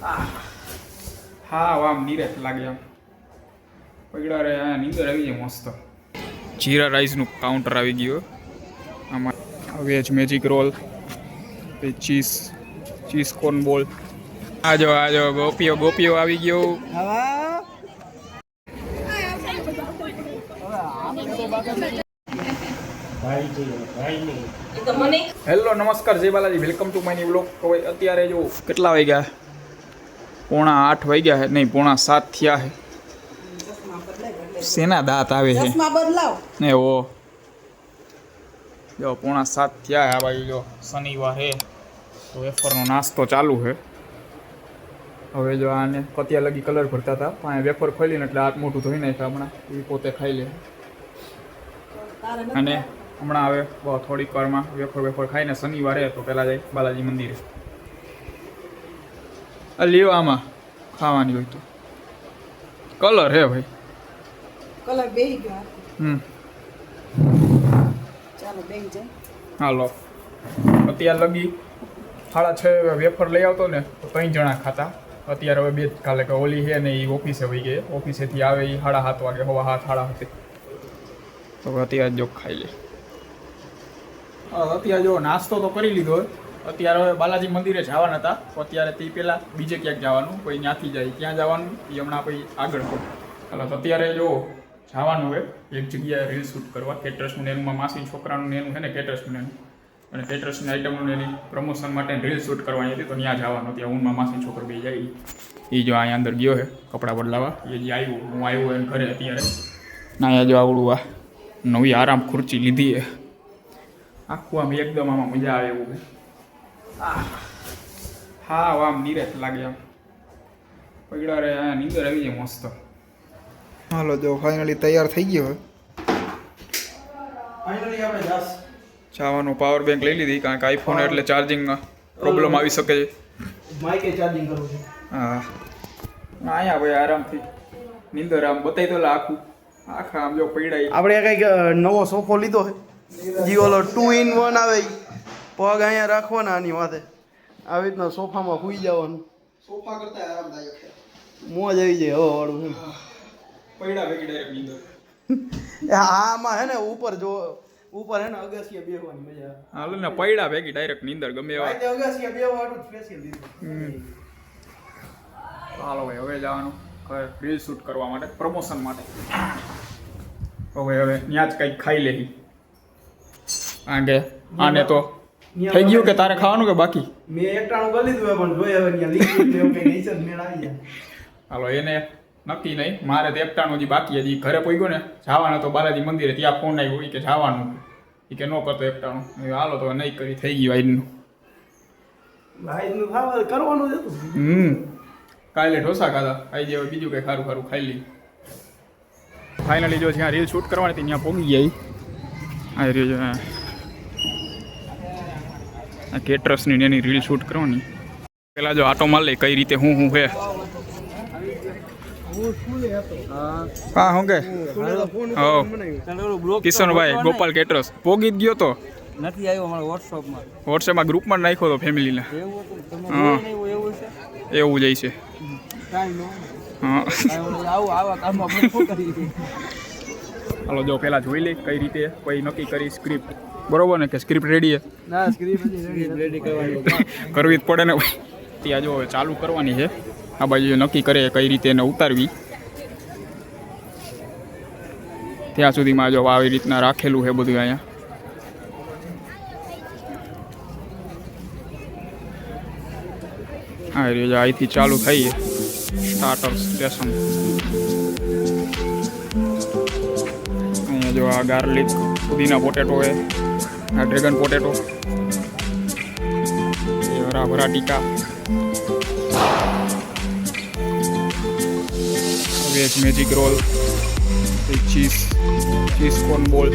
હા આમ નિરેત લાગે આમ પગડા રે નીંદર આવી જાય મસ્ત. જીરા રાઈસનું કાઉન્ટર આવી ગયું. આમાં veg magic roll, cheese corn ball. આજો ગોપીઓ આવી ગયો. હેલો નમસ્કાર જય Balaji, welcome to my new vlog. તો અત્યારે જો કેટલા વાગ્યા? 7:30 વાગ્યા છે, નહીં 7:30 થયા છે. શેના દાંત આવે છે ને ઓ જો 7:30 થયા. આ બાજુ જો શનિવાર છે તો વેફરનો નાસ્તો ચાલુ છે. હવે જો આને કતિયા લગી કલર ભરતા હતા, પણ વેફર ખોલીને એટલે હાથ મોટું ધોઈ નાખ્યા. હમણાં એ પોતે ખાઈ લે. અને હમણાં હવે થોડીક વારમાં વેફર ખાઈને શનિવારે તો પહેલાં જાય બાલાજી મંદિરે. લ્યો આમાં ખાવાની હોય તો કલર હે ભાઈ, કલર બેહી ગયો. ચાલો બેહી જાય. હાલો અત્યાર લગી 6:30 વેફર લઈ આવતો ને તો 3 જણા ખાતા. અત્યારે હવે 2 કાલે કે ઓલી છે ને એ ઓફિસે વહી ગઈ. ઓફિસેથી આવે એ 7:30 વાગે, 7:30 તો અત્યારે જો ખાઈ લે. અત્યારે જો નાસ્તો તો કરી લીધો. અત્યારે હવે બાલાજી મંદિરે જવાના હતા. અત્યારે તે પહેલાં બીજે ક્યાંક જવાનું, કોઈ ત્યાંથી જાય ક્યાં જવાનું એ હમણાં પછી આગળ પડે. ચાલો અત્યારે જો જવાનું હોય એક જગ્યાએ રીલ શૂટ કરવા. કેટરસનું નેનુંમાં માસી છોકરાનું નેનું છે ને, કેટરસનું નેનું અને કેટરસની આઈટમનું એની પ્રમોશન માટે રીલ શૂટ કરવાની હતી. તો ત્યાં જવાનું. ત્યાં ઊનમાં માસી છોકરો બે જાય. એ જો અહીંયા અંદર ગયો છે કપડાં બદલાવા. એ જે આવ્યું, હું આવ્યો એને ઘરે અત્યારે ના. અહીંયા જો આવડું આ નવી આરામ ખુરચી લીધી છે. આખું આમ એકદમ આમાં મજા આવે એવું છે. હા આમ નિરેત લાગે આમ પગડા રે નીંદર આવી જાય મસ્ત. હાલો જો ફાઇનલી તૈયાર થઈ ગયો. ફાઇનલી આપણે જવાનું. પાવર બેંક લઈ લીધી કારણ કે આઈફોન એટલે ચાર્જિંગ પ્રોબ્લેમ આવી શકે છે. માઈકે ચાર્જિંગ કરવું છે. હા અહીંયા ભાઈ આરામથી નીંદર આમ બતાવી તો આખા આમ જો પૈડા. આપણે કંઈક નવો સોફો લીધો છે. જીઓલો 2 in 1 આવે. પગ અહીંયા રાખવાના આની માથે. આવી રીતના સોફામાં સૂઈ જવાનું. સોફા કરતા આરામદાયક છે. મોજ આવી જાય હવા વાળું છે. પૈડા ભેગી ડાયરેક્ટ નીંદર. આમાં હે ને ઉપર જો ઉપર હે ને અગસિયા બેહવાની મજા આવે. હાલો ને પૈડા ભેગી ડાયરેક્ટ નીંદર ગમે એવા. અગસિયા બેહવાનું સ્પેશિયલ દીધું. હાલો ભાઈ હવે જવાનું રીલ શૂટ કરવા માટે, પ્રમોશન માટે. હવે ત્યાં જ કંઈક ખાઈ લેહી. કારણ કે આને તો થઈ ગયું કે તારે ખાવાનું કે બાકી? મેં એકટાણું કરી લીધું પણ જોઈએ હવે ત્યાં લિક્વિડ ને એવું કંઈ નીચે મેળ આવી જાય. હાલો એને નક્કી નહીં. મારે તો એકટાણું હજી બાકી. હજી ઘરે પહોંચ્યો ને જવાનો તો બાલાજી મંદિરે. ત્યાં ફોન આવ્યો કે જવાનું એ કે ન કરતો એકટાણું. હાલો તો નહીં કરી, થઈ ગયું આઈડનું. ભાઈનું ખાવા કરવાનું જ હતું. કાલે ઢોસા ખાધા. આજે હવે બીજું કંઈ ખારું ખાઈ લીધું. ફાઇનલી જો જ્યાં રીલ શૂટ કરવાની હતી ત્યાં પહોંચી ગયા. આ રીલ આ કેટરસની એની રીલ શૂટ કરવાની. પેલા જો આટો માર લે કઈ રીતે હું હે. હા હું કે કિશનભાઈ ગોપાલ કેટરસ પોગી જ ગયો તો નથી આવ્યો અમારા વોટ્સએપમાં ગ્રુપમાં નાખ્યો તો ફેમિલીને. હા એવું જ છે. હા હાલો જો પેલા જોઈ લે કઈ રીતે કોઈ નક્કી કરી સ્ક્રિપ્ટ. બરોબર ને કે સ્ક્રિપ્ટ રેડી છે? ના સ્ક્રિપ્ટ રેડી કરવી જ પડે ને. ત્યાં જો ચાલુ કરવાની છે. આ બાજુ નક્કી કરે કઈ રીતે એને ઉતારવી. ત્યાં સુધીમાં જો આવી રીતના રાખેલું છે બધું. અહીંયા હા રે અહીંથી ચાલુ થઈએ. Starter station. અહીંયા જો આ ગાર્લિક પુદીના પોટેટો છે. આ ડ્રેગન પોટેટો, હરા ટીકા, veg magic roll, cheese corn ball.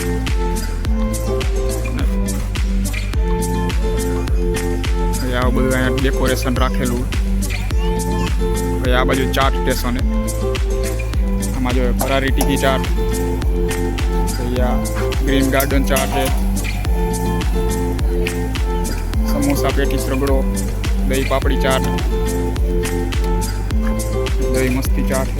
આ બધું અહીંયા ડેકોરેશન રાખેલું. પછી આ બાજુ ચાટ સ્ટેશન. આમાં જો ફરારી ટીકી ચાટ, ગ્રીન ગાર્ડન ચાટ છે, સમોસા પેટીસ રગડો, દહીં પાપડી ચાટ, મસ્તી ચા છે.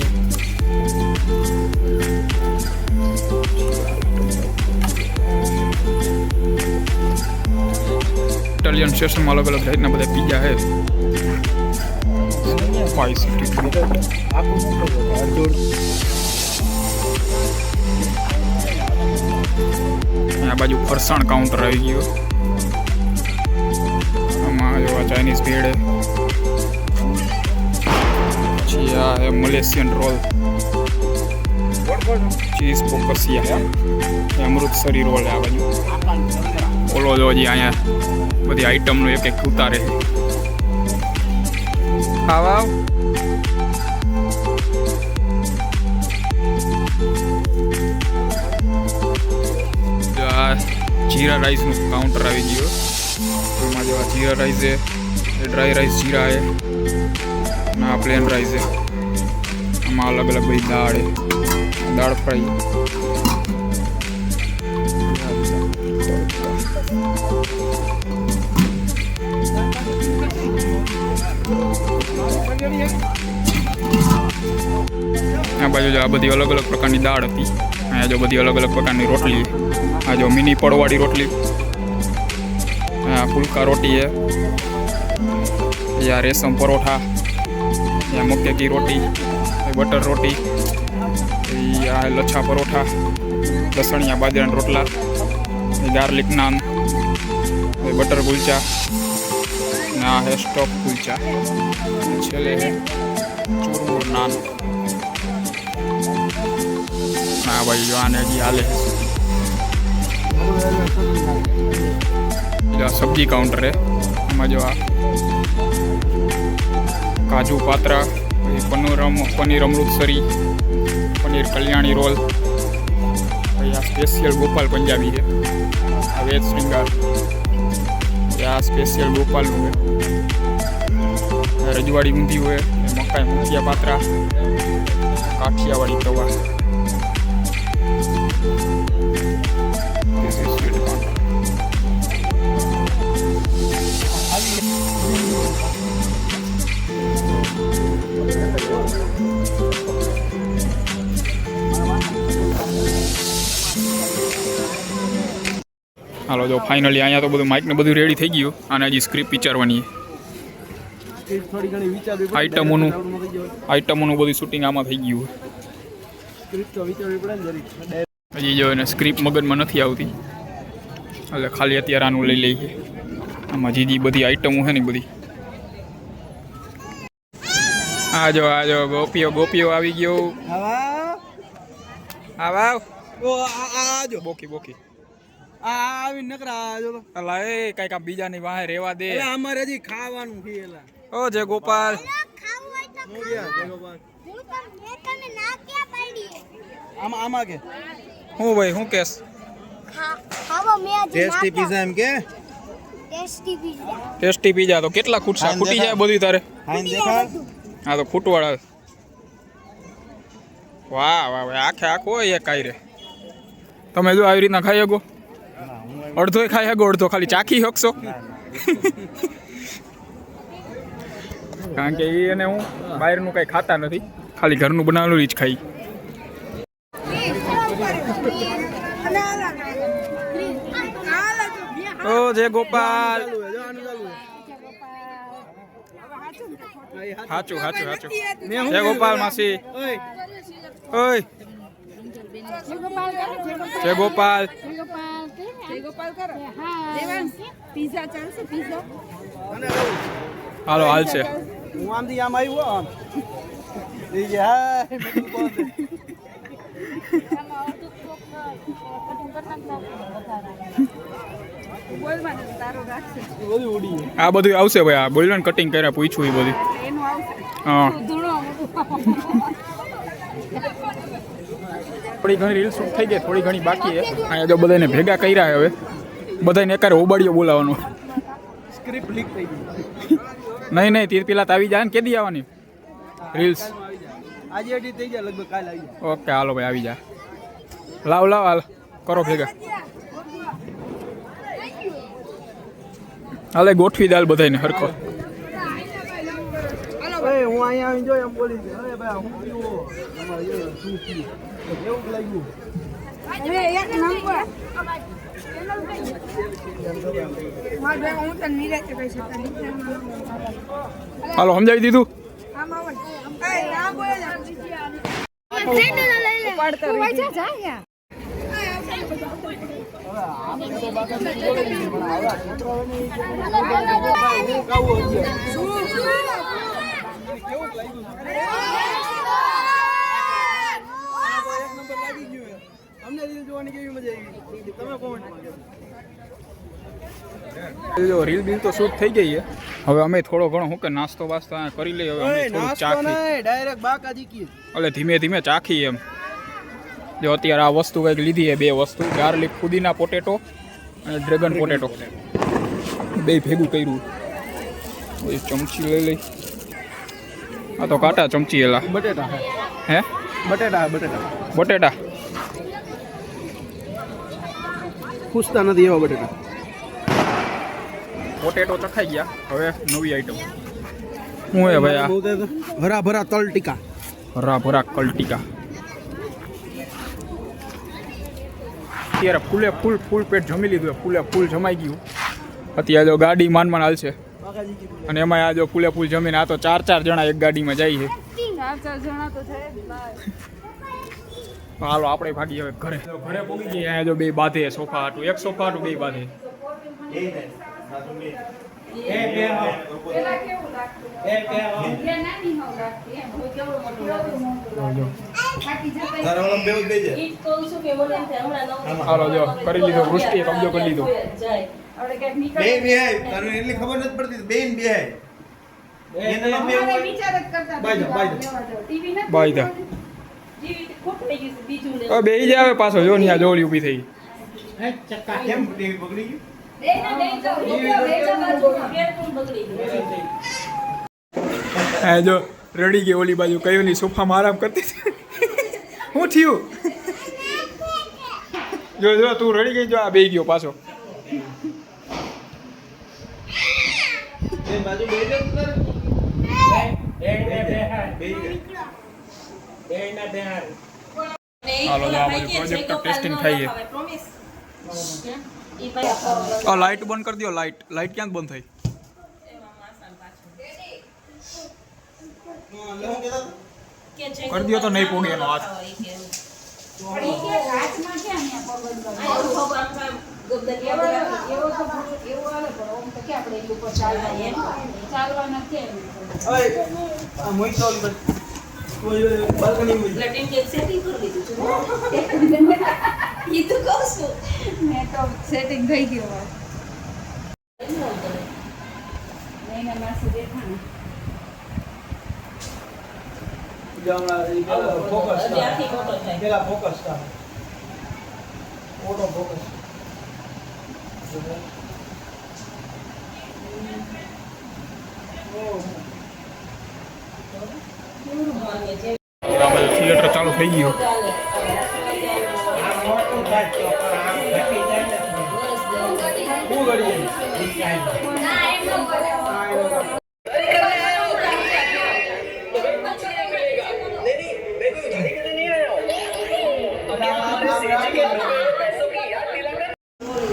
ઇટાલિયન સ્ટેશનમાં અલગ અલગ જાતના બધા પીઝા છે. સ્પાઇસી આ બાજુ ફરસાણ કાઉન્ટર આવી ગયું. આમાં જો આ ચાઇનીઝ ભેળ પછી આ હે Malaysian role, cheese પોકસિયા, Amritsari role. આ બાજુ ઓલો જો હજી અહીંયા બધી આઈટમનું એક એક ઉતારે છે. ખાવા જીરા રાઈસનું કાઉન્ટર આવી ગયું. આમાં જો આ જીરા રાઈસ છે, ડ્રાય રાઈસ જીરા છે, અને આ પ્લેન રાઈસ છે. આમાં અલગ અલગ બધી દાળ છે, દાળ ફ્રાય. આ બાજુ જો આ બધી અલગ અલગ પ્રકારની દાળ હતી. અહીંયા જો બધી અલગ અલગ પ્રકારની રોટલી. આ જો મિની પડવાળી રોટલી, આ ફુલકા રોટી છે, યા રેશમ પરોઠા, યા મક્કે કી રોટી, બટર રોટી, યા લચ્છા પરોઠા, લસણિયા બાજરાના રોટલા, ગાર્લિક નાન, બટર કુલચા, ના હે સ્ટોપ કુલચા, છેલ્લે હે ચૂરમુર નાન. ના ભાઈ જો આને હજી હાલે. સબ્જી કાઉન્ટર હે. આમાં જો આ કાજુ પાત્રા, પનીર અમૃતસરી, પનીર કલ્યાણી રોલ, આ સ્પેશિયલ ગોપાલ પંજાબી છે. આ વેજ શ્રીંગાર, આ સ્પેશિયલ ગોપાલનું છે. રજવાડી ઊંધી હોય, મકાઈ મુઠિયા પાત્રા, કાઠિયાવાડી તવા. હાલો જો ફાઇનલી અહીંયા તો બધું માઇક ને બધું રેડી થઈ ગયું. અને હજી સ્ક્રિપ્ટ વિચારવાની આઈટમોનું બધું શૂટિંગ આમાં થઈ ગયું. હજી જો એને સ્ક્રિપ્ટ મગજમાં નથી આવતી એટલે ખાલી અત્યારે આનું લઈ લઈએ. આમાં જીજી બધી આઈટમો છે ને બધી. આજો ગોપીઓ આવી ગયો. બોકી આવી નકરા જો અલા એ કઈક આ બીજાની વાહે રેવા દે. અમારે હજી ખાવાનું છે. એલા ઓ જય ગોપાલ. આમાં કે હું ભાઈ હું કેસ ટેસ્ટી પીઝા એમ કે ટેસ્ટી પીઝા તો કેટલા ખૂટશે? ખૂટી જાય બધું તારે? હા તો ખૂટવાળા. વાહ વાહ વાહ, આખે આખો હોય એક કાંઈ રે. તમે જો આવી રીતના ખાઈ શકો? અડધો ખાઈ શકો, અડધો ખાલી ચાખી શકશો. કારણ કે એ અને હું બહારનું કંઈ ખાતા નથી, ખાલી ઘરનું બનાવેલું જ ખાઈ. ઓ જય ગોપાલ. હાચું જય ગોપાલ માસી. ઓય જય ગોપાલ. હાલો હાલ છે. હું આમથી આમ આવ્યો આમ આ બધું આવશે ભાઈ. આ બોલ્યો ને કટિંગ કર્યા પૂછ્યું એ બધું. હા થોડી ઘણી રીલ શૂટ થઈ ગઈ, થોડી ઘણી બાકી છે. અહીંયા જો બધાને ભેગા કર્યા હવે બધાને એકારે ઓબાડીઓ બોલાવવાનો. સ્ક્રિપ્ટ લીક થઈ ગઈ. નહીં તે પેલા તો આવી જાય ને. કેદી આવવાની રીલ્સ? આજે એડિટ થઈ જાય, લગભગ કાલ આવી જાય. ઓકે હાલો ભાઈ આવી જા. લાવ હાલ કરો ભેગા. હાલે ગોઠવી દાલ બધાને હરખો. હું અહીંયા આવીને જોઈ એમ બોલી દે અરે ભાઈ હું પીવો અમારે શું પી એવું લાગ્યું અરે એક નંબર માર ભાઈ હું તને નિરાતે કહી શકતા હાલો સમજાવી દીધું આમ આવ એ ના બોલે ટ્રેન લઈ લે પડતો રહી જા યા અમને રીલ જોવાની કેવી મજા આવી તમે કોમેન્ટ જો રીલ બિલ તો શૂટ થઈ ગઈ છે હવે અમે થોડો ઘણો હું કે નાસ્તો વાસ્તો અહીંયા કરી લઈએ હવે અમે થોડું ચાખી ડાયરેક્ટ બાકાજી કી એટલે ધીમે ધીમે ચાખી એમ જો અત્યારે આ વસ્તુ કંઈક લીધી છે બે વસ્તુ ગાર્લિક પુદીના પોટેટો અને ડ્રેગન પોટેટો બે ભેગું કર્યું એ ચમચી લઈ લઈ આ તો કાંટા ચમચી એલા બટેટા હે બટેટા બટેટા પૂછતા નથી એવા બટેટા પોટેટો ચખાઈ ગયા હવે નવી આઈટમ શું હે ભાઈ આ હરા ભરા તલ ટીકા હરા ભરા કલટીકા અત્યારે ફૂલ પેટ જમી લીધું ફૂલ જમાઈ ગયું અત્યારે જો ગાડી માન હાલશે અને એમાં આ જો ફૂલ જમીને આ તો 4 જણા એક ગાડીમાં જાય છે 4 જણા તો છે હાલો આપણે ભાગી હવે ઘરે પહોંચી ગયા અહીંયા જો બે બાંધે સોફા હાટું એક સોફા હાટું બે બાંધે પેલા કેવું લાગતું એટલે નાની હોવ લાગતી એમ કોઈ કેવો મોટો લાગતો બાકી જતા હાલો જો કરી લીધો વૃષ્ટિએ કબજો કરી લીધો આપણે ક્યાંક નીકળ એટલી ખબર નથી પડતી બેન બે અમારે વિચાર જ કરતા ટીવી નથી બાય દા ટીવી ખોટવાઈ ગયું છે બીજું લે હવે બેહી જાય હવે પાછો જો ત્યાં જોડી ઊભી થઈ કેમ ટીવી બગડી ગયું હા જો રડી ગઈ ઓલી બાજુ કયો ની સોફામાં આરામ કરતી હતી શું થયું જો તું રડી ગઈ જો આ બેહી ગયો પાછો હાલો જો આ બધું પ્રોજેક્ટ ટેસ્ટિંગ થઈ છે આ લાઈટ બંધ કરી દો લાઈટ ક્યાં બંધ થઈ કરી દો તો નહીં પોગે એનો હાથ રાજમાં ક્યાં ચાલવાના કેમ મેં તો સેટિંગ થઈ ગયું નહીં માસી દેખાને થિયેટર ચાલુ થઈ ગયું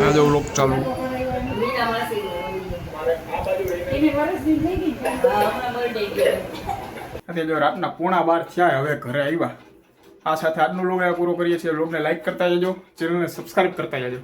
આ જો લોક ચાલુ જો રાતના 11:30 થયા હવે ઘરે આવ્યા આ સાથે આજનો લોગ પૂરો કરીએ છીએ લોગને લાઈક કરતા જજો ચેનલને સબસ્ક્રાઇબ કરતા જજો